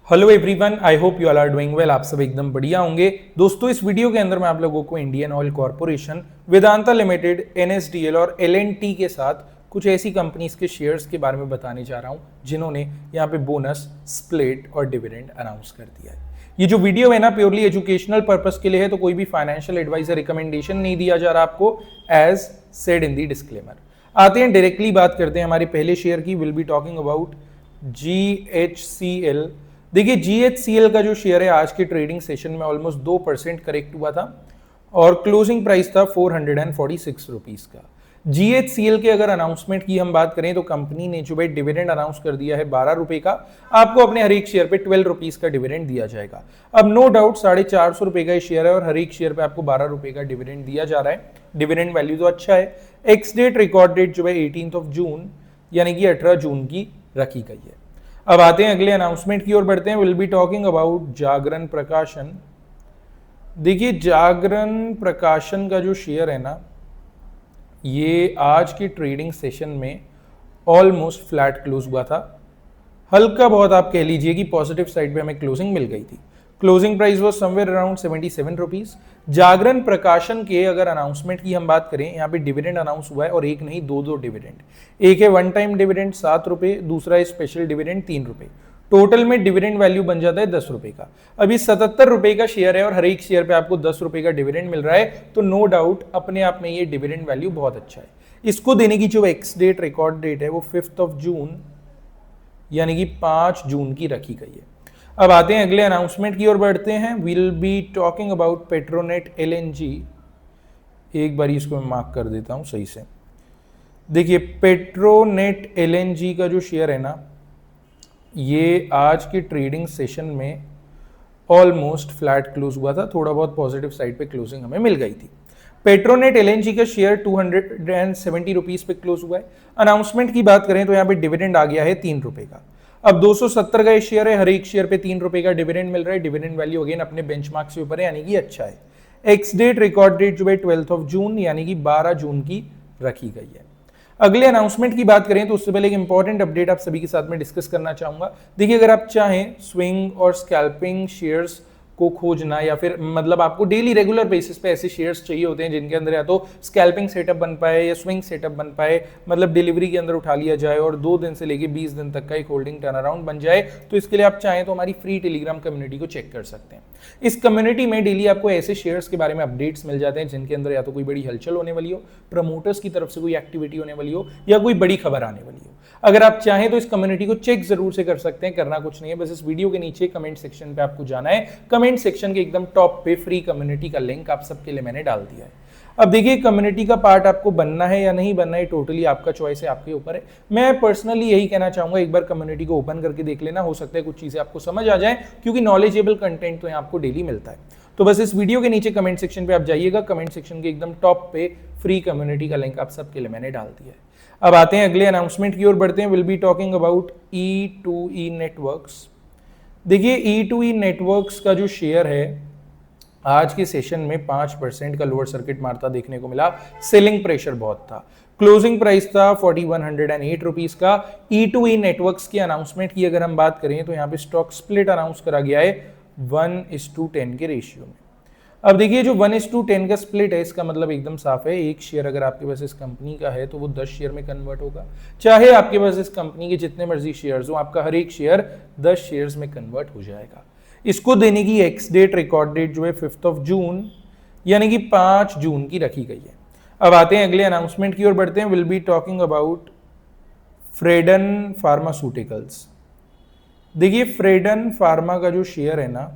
Hello everyone, I hope you all are doing well. आप सब एकदम बढ़िया होंगे। दोस्तों, इस वीडियो के अंदर मैं आप लोगों को Indian Oil corporation, Vedanta limited, NSDL और एलएनटी के साथ कुछ ऐसी कंपनीज के शेयर्स के बारे में बताने जा रहा हूं जिन्होंने यहाँ पे बोनस, स्प्लिट और डिविडेंड अनाउंस कर दिया है। ये जो वीडियो है ना, प्योरली एजुकेशनल पर्पस के लिए है, तो कोई भी फाइनेंशियल एडवाइजर रिकमेंडेशन नहीं दिया जा रहा आपको, as said in the disclaimer. आते हैं डायरेक्टली बात करते हैं हमारे पहले शेयर की। Will be talking about GHCL। देखिए, GHCL का जो शेयर है आज के ट्रेडिंग सेशन में ऑलमोस्ट 2% करेक्ट हुआ था और क्लोजिंग प्राइस था 446 रुपीज का। GHCL के अगर अनाउंसमेंट की हम बात करें तो कंपनी ने जो भाई डिविडेंड अनाउंस कर दिया है 12 रुपए का। आपको अपने हर एक शेयर पे 12 रुपीज का डिविडेंड दिया जाएगा। अब नो डाउट 450 रुपए का शेयर है और हर एक शेयर पे आपको 12 रुपए का डिविडेंड दिया जा रहा है। डिविडेंड वैल्यू तो अच्छा है। एक्स डेट, रिकॉर्ड डेट जो है 18 जून यानी कि 18 जून की रखी गई है। अब आते हैं अगले अनाउंसमेंट की ओर बढ़ते हैं। विल बी टॉकिंग अबाउट जागरण प्रकाशन। देखिए, जागरण प्रकाशन का जो शेयर है ना, ये आज की ट्रेडिंग सेशन में ऑलमोस्ट फ्लैट क्लोज हुआ था। हल्का बहुत आप कह लीजिए कि पॉजिटिव साइड पे हमें क्लोजिंग मिल गई थी। Closing price was somewhere around 77 rupees. Jagran Prakashan के अगर अनाउंसमेंट की हम बात करें, यहाँ पे डिविडेंड अनाउंस हुआ है और एक नहीं दो डिविडेंड। एक है वन टाइम डिविडेंड 7 रुपए, दूसरा है स्पेशल डिविडेंड 3 रुपए। टोटल में डिविडेंड वैल्यू बन जाता है 10 रुपए का। अभी 77 रुपए का शेयर है और हर एक शेयर पे आपको 10 रुपए का डिविडेंड मिल रहा है, तो नो डाउट अपने आप में ये डिविडेंड वैल्यू बहुत अच्छा है। इसको देने की जो एक्स डेट, रिकॉर्ड डेट है वो 5 जून यानी कि 5 जून की रखी गई है। अब आते हैं अगले अनाउंसमेंट की ओर बढ़ते हैं। Will be talking about Petronet LNG। एक बार इसको मैं मार्क कर देता हूं सही से। देखिए, पेट्रोनेट LNG का जो शेयर है ना, ये आज की ट्रेडिंग सेशन में ऑलमोस्ट फ्लैट क्लोज हुआ था। थोड़ा बहुत पॉजिटिव साइड पे क्लोजिंग हमें मिल गई थी। पेट्रोनेट LNG का शेयर 270 रुपीज पे क्लोज हुआ है। अनाउंसमेंट की बात करें तो यहाँ पे डिविडेंड आ गया है 3 रुपए का। अब 270 का शेयर है, हर एक शेयर पे 3 रुपए का डिविडेंड मिल रहा है। डिविडेंड वैल्यू अगेन अपने बेंचमार्क से ऊपर है यानी कि अच्छा है। एक्स डेट, रिकॉर्ड डेट जो है 12 जून यानी कि 12 जून की रखी गई है। अगले अनाउंसमेंट की बात करें तो उससे पहले एक इंपॉर्टेंट अपडेट आप सभी के साथ में डिस्कस करना चाहूंगा। देखिए, अगर आप चाहें स्विंग और स्कैल्पिंग शेयर्स को खोजना या फिर मतलब आपको डेली रेगुलर बेसिस पे ऐसे शेयर्स चाहिए होते हैं जिनके अंदर या तो स्कैल्पिंग सेटअप बन पाए या स्विंग सेटअप बन पाए, मतलब डिलीवरी के अंदर उठा लिया जाए और 2 दिन से लेके 20 दिन तक का एक होल्डिंग टर्न अराउंड बन जाए, तो इसके लिए आप चाहें तो हमारी फ्री टेलीग्राम कम्युनिटी को चेक कर सकते हैं। इस कम्युनिटी में डेली आपको ऐसे शेयर्स के बारे में अपडेट्स मिल जाते हैं जिनके अंदर या तो कोई बड़ी हलचल होने वाली हो, प्रमोटर्स की तरफ से कोई एक्टिविटी होने वाली हो या कोई बड़ी खबर आने वाली हो। अगर आप चाहें तो इस कम्युनिटी को चेक जरूर से कर सकते हैं। करना कुछ नहीं है, बस इस वीडियो के नीचे कमेंट सेक्शन पे आपको जाना है। कमेंट सेक्शन के एकदम टॉप पे फ्री कम्युनिटी का लिंक आप सबके लिए मैंने डाल दिया है। अब देखिए, कम्युनिटी का पार्ट आपको बनना है या नहीं बनना है, टोटली आपका चॉइस है, आपके ऊपर है। मैं पर्सनली यही कहना चाहूंगा, एक बार कम्युनिटी को ओपन करके देख लेना, हो सकता है कुछ चीजें आपको समझ आ जाए, क्योंकि नॉलेजेबल कंटेंट तो यहाँ आपको डेली मिलता है। तो बस इस वीडियो के नीचे कमेंट सेक्शन पे आप जाइएगा, कमेंट सेक्शन के एकदम टॉप पे फ्री कम्युनिटी का लिंक आप सबके लिए मैंने डाल दिया है। अब आते हैं अगले अनाउंसमेंट की ओर बढ़ते हैं। Will be talking about E2E networks. देखिए, E2E नेटवर्क्स का जो शेयर है आज के सेशन में 5% का लोअर सर्किट मारता देखने को मिला। सेलिंग प्रेशर बहुत था। क्लोजिंग प्राइस था 4108 रुपीज का। E2E नेटवर्क्स के अनाउंसमेंट की अगर हम बात करें तो यहाँ पे स्टॉक स्प्लिट अनाउंस करा गया है 1:10 के रेशियो में। अब देखिए, जो 1:10 का स्प्लिट है, इसका मतलब एकदम साफ है, एक शेयर अगर आपके पास इस कंपनी का है तो वो 10 शेयर में कन्वर्ट होगा। चाहे आपके पास इस कंपनी के जितने मर्जी शेयर्स हो, आपका हर एक शेयर 10 शेयर्स में कन्वर्ट हो जाएगा। इसको देने की एक्स डेट, रिकॉर्ड डेट जो है 5 जून यानी कि 5 जून की रखी गई है। अब आते हैं अगले अनाउंसमेंट की ओर बढ़ते हैं। Will be talking about Fredun pharmaceuticals. देखिए, फ्रेडन फार्मा का जो शेयर है ना,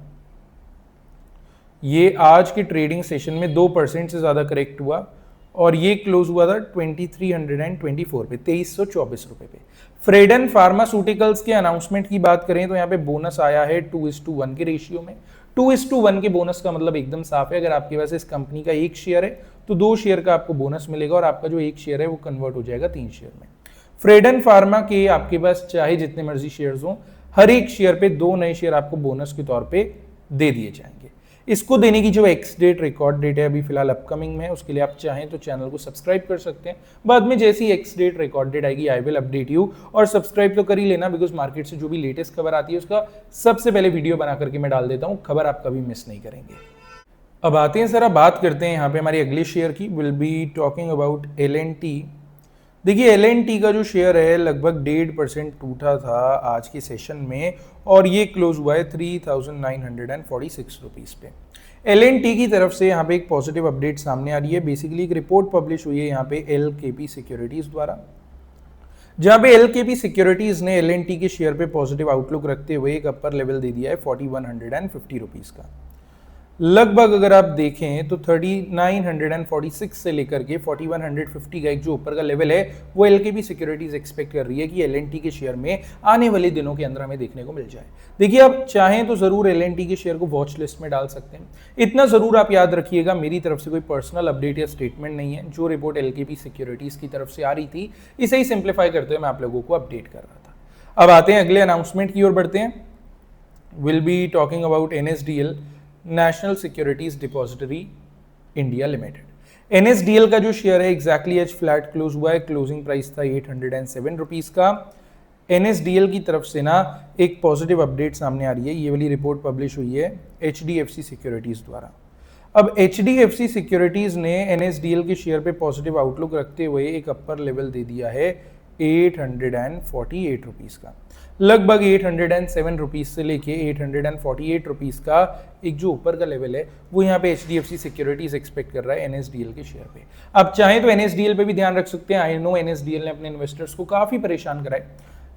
ये आज की ट्रेडिंग सेशन में 2% से ज्यादा करेक्ट हुआ और ये क्लोज हुआ था 2324 पे, 2324 रुपए पे। फ्रेडन फार्मास्यूटिकल्स के अनाउंसमेंट की बात करें तो यहाँ पे बोनस आया है 2:1 के रेशियो में। 2:1 के बोनस का मतलब एकदम साफ है, अगर आपके पास इस कंपनी का एक शेयर है तो 2 शेयर का आपको बोनस मिलेगा और आपका जो एक शेयर है वो कन्वर्ट हो जाएगा 3 शेयर में। फ्रेडन फार्मा के आपके पास चाहे जितने मर्जी शेयर्स हो, हर एक शेयर पे 2 नए शेयर आपको बोनस के तौर पे दे दिए जाएंगे। इसको देने की जो एक्स डेट रिकॉर्ड डेट है अभी फिलहाल अपकमिंग में है, उसके लिए आप चाहें तो चैनल को सब्सक्राइब कर सकते हैं। बाद में जैसी एक्स डेट रिकॉर्ड डेट आएगी आई विल अपडेट यू, और सब्सक्राइब तो कर ही लेना बिकॉज मार्केट से जो भी लेटेस्ट खबर आती है उसका सबसे पहले वीडियो बना करके मैं डाल देता हूं, खबर आप कभी मिस नहीं करेंगे। अब आते हैं सर, अब बात करते हैं यहाँ पे हमारे अगले शेयर की। Will be talking about LNT। देखिए LNT का जो शेयर है लगभग 1.5% टूटा था आज के सेशन में, और ये क्लोज हुआ है 3,946 रुपीज़ पे। LNT की तरफ से यहाँ पे एक पॉजिटिव अपडेट सामने आ रही है। बेसिकली एक रिपोर्ट पब्लिश हुई है यहाँ पे LKP सिक्योरिटीज द्वारा, जहाँ पे LKP सिक्योरिटीज ने LNT के शेयर पे पॉजिटिव आउटलुक रखते हुए एक अपर लेवल दे दिया है 4150 रुपीज़ का। लगभग अगर आप देखें तो 3946 से लेकर के 4150 का एक जो ऊपर का लेवल है वो LKP सिक्योरिटीज एक्सपेक्ट कर रही है कि LNT के शेयर में आने वाले दिनों के अंदर हमें देखने को मिल जाए। देखिए आप चाहें तो जरूर LNT के शेयर को वॉच लिस्ट में डाल सकते हैं। इतना जरूर आप याद रखिएगा, मेरी तरफ से कोई पर्सनल अपडेट या स्टेटमेंट नहीं है। जो रिपोर्ट LKP सिक्योरिटीज की तरफ से आ रही थी इसे ही सिंप्लीफाई करते हुए मैं आप लोगों को अपडेट कर रहा था। अब आते हैं अगले अनाउंसमेंट की ओर बढ़ते हैं। Will be talking about NSDL, national securities depository India limited. NSDL का जो शेयर है एग्जैक्टली आज फ्लैट क्लोज हुआ है, क्लोजिंग प्राइस था 807 रुपीज का। NSDL की तरफ से ना एक पॉजिटिव अपडेट सामने आ रही है, ये वाली रिपोर्ट पब्लिश हुई है HDFC सिक्योरिटीज द्वारा। अब HDFC सिक्योरिटीज ने NSDL के शेयर पे पॉजिटिव आउटलुक रखते हुए एक अपर लेवल दे दिया है 848 रुपीज का। लगभग 807 रुपीज से लेके 848 रुपीज का एक जो ऊपर का लेवल है वो यहाँ पे HDFC सिक्योरिटीज एक्सपेक्ट कर रहा है NSDL के शेयर पे। आप चाहें तो NSDL पे भी ध्यान रख सकते हैं। आई नो NSDL ने अपने इन्वेस्टर्स को काफी परेशान कराए,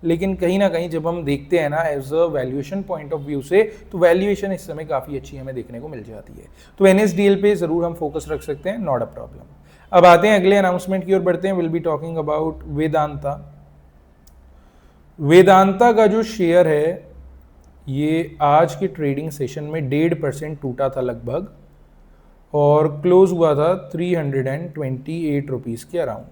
लेकिन कहीं ना कहीं जब हम देखते हैं ना as a valuation point of view से, तो वैल्यूएशन इस समय काफी अच्छी हमें देखने को मिल जाती है। तो NSDL पे जरूर हम फोकस रख सकते हैं, नॉट अ प्रॉब्लम। अब आते हैं अगले अनाउंसमेंट की ओर बढ़ते हैं। Will be talking about Vedanta. Vedanta का जो शेयर है ये आज के ट्रेडिंग सेशन में 1.5% टूटा था लगभग, और क्लोज हुआ था 328 रुपीज़ के अराउंड।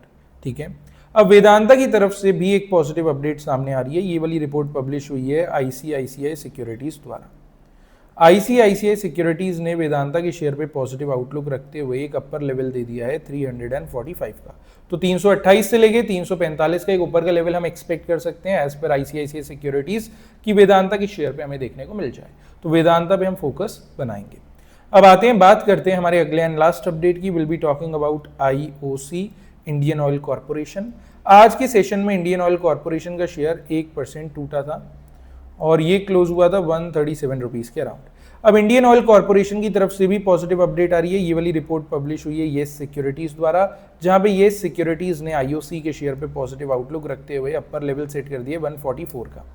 ठीक है, अब वेदांता की तरफ से भी एक पॉजिटिव अपडेट सामने आ रही है। ये वाली रिपोर्ट पब्लिश हुई है ICICI सिक्योरिटीज द्वारा। ICICI सिक्योरिटीज ने वेदांता के शेयर पे पॉजिटिव आउटलुक रखते हुए एक अपर लेवल दे दिया है 345 का। तो 328 से लेके 345 का एक ऊपर का लेवल हम एक्सपेक्ट कर सकते हैं एज पर ICICI सिक्योरिटीज की वेदांता के शेयर पे हमें देखने को मिल जाए। तो वेदांता पे हम फोकस बनाएंगे। अब आते हैं, बात करते हैं हमारे अगले एंड लास्ट अपडेट की। Will be talking about IOC, Indian Oil corporation. आज के सेशन में इंडियन ऑयल कॉर्पोरेशन का शेयर 1% टूटा था, और ये क्लोज हुआ था 137 रुपीज़ के अराउंड। अब इंडियन ऑयल कॉर्पोरेशन की तरफ से भी पॉजिटिव अपडेट आ रही है। ये वाली रिपोर्ट पब्लिश हुई है येस सिक्योरिटीज द्वारा, जहां पे येस सिक्योरिटीज ने IOC के शेयर पे पॉजिटिव आउटलुक रखते हुए अपर लेवल सेट कर दिए 144 का।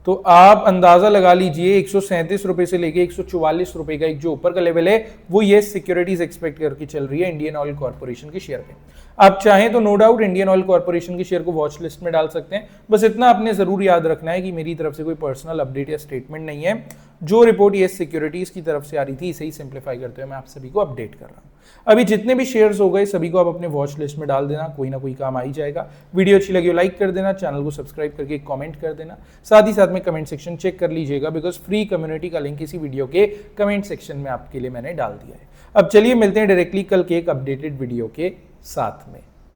तो आप अंदाजा लगा लीजिए 137 रुपए से लेके 144 रुपए का एक जो ऊपर का लेवल है वो येस सिक्योरिटीज एक्सपेक्ट करके चल रही है इंडियन ऑयल कॉर्पोरेशन के शेयर पे। आप चाहें तो no doubt Indian Oil Corporation के शेयर को वॉच लिस्ट में डाल सकते हैं। बस इतना आपने जरूर याद रखना है कि मेरी तरफ से कोई पर्सनल अपडेट या स्टेटमेंट नहीं है। जो रिपोर्ट येस सिक्योरिटीज की तरफ से आ रही थी इसे ही सिंप्लीफाई करते हुए मैं आप सभी को अपडेट कर रहा हूँ। अभी जितने भी शेयर्स हो गए सभी को आप अपने वॉच लिस्ट में डाल देना, कोई ना कोई काम आ ही जाएगा। वीडियो अच्छी लगी हो लाइक कर देना, चैनल को सब्सक्राइब करके कमेंट कर देना, साथ ही साथ में कमेंट सेक्शन चेक कर लीजिएगा बिकॉज फ्री कम्युनिटी का लिंक इसी वीडियो के कमेंट सेक्शन में आपके लिए मैंने डाल दिया है। अब चलिए मिलते हैं डायरेक्टली कल के एक अपडेटेड वीडियो के साथ में।